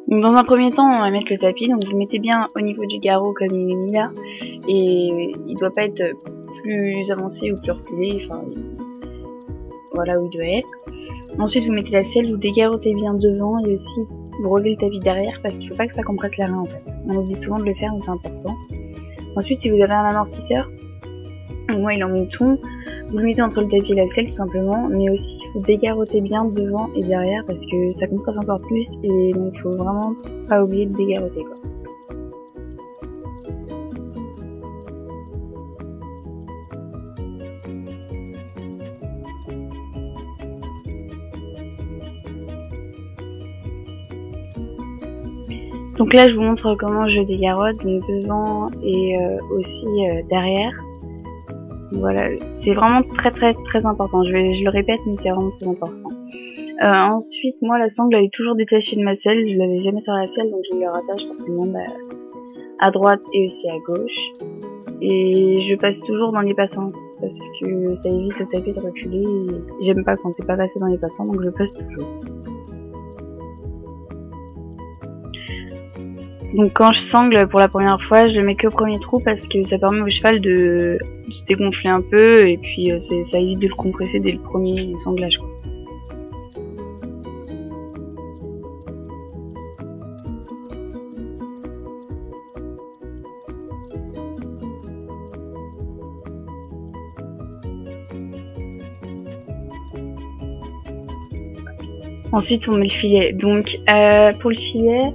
Donc dans un premier temps, on va mettre le tapis, donc vous le mettez bien au niveau du garrot comme il est mis là, et il doit pas être plus avancé ou plus reculé, enfin voilà où il doit être. Ensuite vous mettez la selle, vous dégarrotez bien devant et aussi vous relevez le tapis derrière parce qu'il faut pas que ça compresse les reins en fait. On oublie souvent de le faire mais c'est important. Ensuite si vous avez un amortisseur, moi il en mouton, vous le mettez entre le tapis et la selle tout simplement, mais aussi vous dégarrotez bien devant et derrière parce que ça compresse encore plus et donc il faut vraiment pas oublier de dégarroter quoi. Donc là je vous montre comment je dégarrote, donc devant et aussi derrière. Voilà, c'est vraiment très important, je le répète mais c'est vraiment très important. Ensuite moi la sangle elle est toujours détachée de ma selle, je l'avais jamais sur la selle donc je le rattache forcément à droite et aussi à gauche. Et je passe toujours dans les passants parce que ça évite au tapis de reculer et j'aime pas quand c'est pas passé dans les passants donc je passe toujours. Donc quand je sangle pour la première fois, je le mets que au premier trou parce que ça permet au cheval de se dégonfler un peu et puis ça évite de le compresser dès le premier sanglage quoi. Ensuite on met le filet. Donc pour le filet,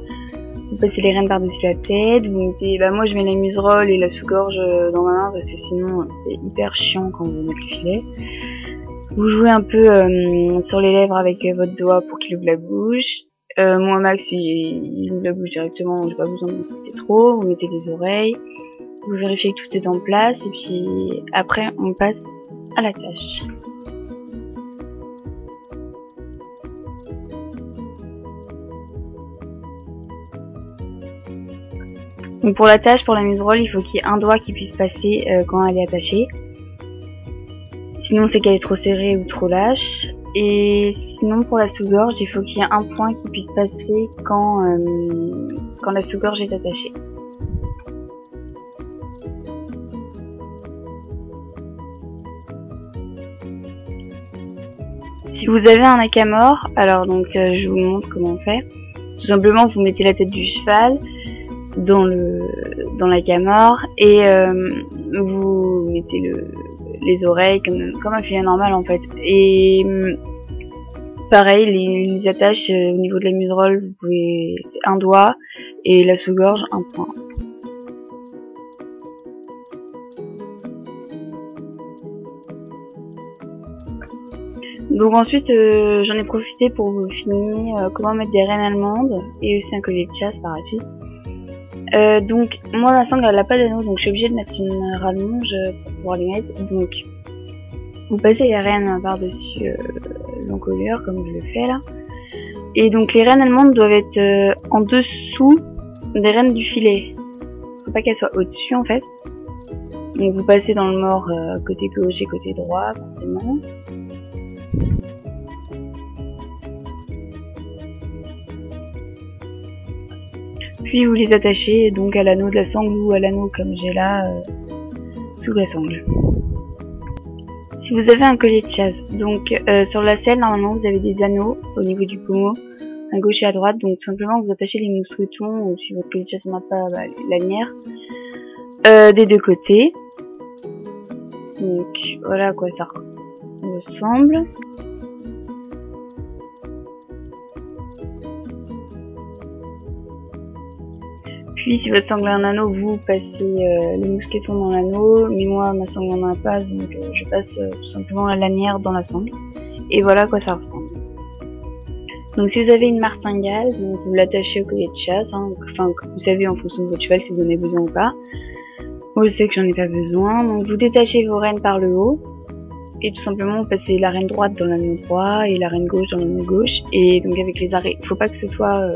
vous passez les rênes par-dessus la tête, vous mettez, moi je mets la muserolle et la sous-gorge dans ma main parce que sinon c'est hyper chiant quand vous mettez le filet. Vous jouez un peu sur les lèvres avec votre doigt pour qu'il ouvre la bouche. Moi Max il ouvre la bouche directement, donc j'ai pas besoin d'insister trop. Vous mettez les oreilles, vous vérifiez que tout est en place et puis après on passe à la tâche. Donc pour la tâche, pour la muserolle, il faut qu'il y ait un doigt qui puisse passer quand elle est attachée. Sinon c'est qu'elle est trop serrée ou trop lâche. Et sinon pour la sous-gorge, il faut qu'il y ait un point qui puisse passer quand la sous-gorge est attachée. Si vous avez un haka-mort, alors donc je vous montre comment on fait. Tout simplement vous mettez la tête du cheval dans l'haka-mort et vous mettez les oreilles comme un filet normal en fait. Et pareil les attaches au niveau de la muserolle, vous pouvez c'est un doigt et la sous-gorge un point. Donc ensuite j'en ai profité pour vous filmer comment mettre des rênes allemandes et aussi un collier de chasse par la suite. Donc moi ma sangle elle a pas d'anneau donc je suis obligée de mettre une rallonge pour pouvoir les mettre. Donc vous passez les rênes par dessus l'encolure comme je le fais là. Et donc les rênes allemandes doivent être en dessous des rênes du filet. Faut pas qu'elles soient au-dessus en fait. Donc vous passez dans le mort côté gauche et côté droit forcément. Puis vous les attachez donc à l'anneau de la sangle ou à l'anneau comme j'ai là sous la sangle. Si vous avez un collier de chasse, donc sur la selle normalement vous avez des anneaux au niveau du pommeau, à gauche et à droite, donc simplement vous attachez les mousquetons ou si votre collier de chasse n'a pas la lanière des deux côtés. Donc voilà à quoi ça ressemble. Puis si votre sangle a un anneau, vous passez les mousquetons dans l'anneau, mais moi ma sangle n'en a pas, donc je passe tout simplement la lanière dans la sangle. Et voilà à quoi ça ressemble. Donc si vous avez une martingale, donc vous l'attachez au collier de chasse, enfin vous savez en fonction de votre cheval si vous en avez besoin ou pas. Moi je sais que j'en ai pas besoin, donc vous détachez vos rênes par le haut. Et tout simplement vous passez la reine droite dans l'anneau droit et la reine gauche dans l'anneau gauche. Et donc avec les arrêts, il faut pas que ce soit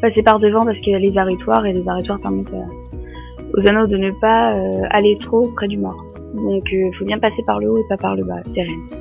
passer par devant parce qu'il y a les arrêtoires et les arrêtoires permettent aux anneaux de ne pas aller trop près du mort. Donc il faut bien passer par le haut et pas par le bas des rênes.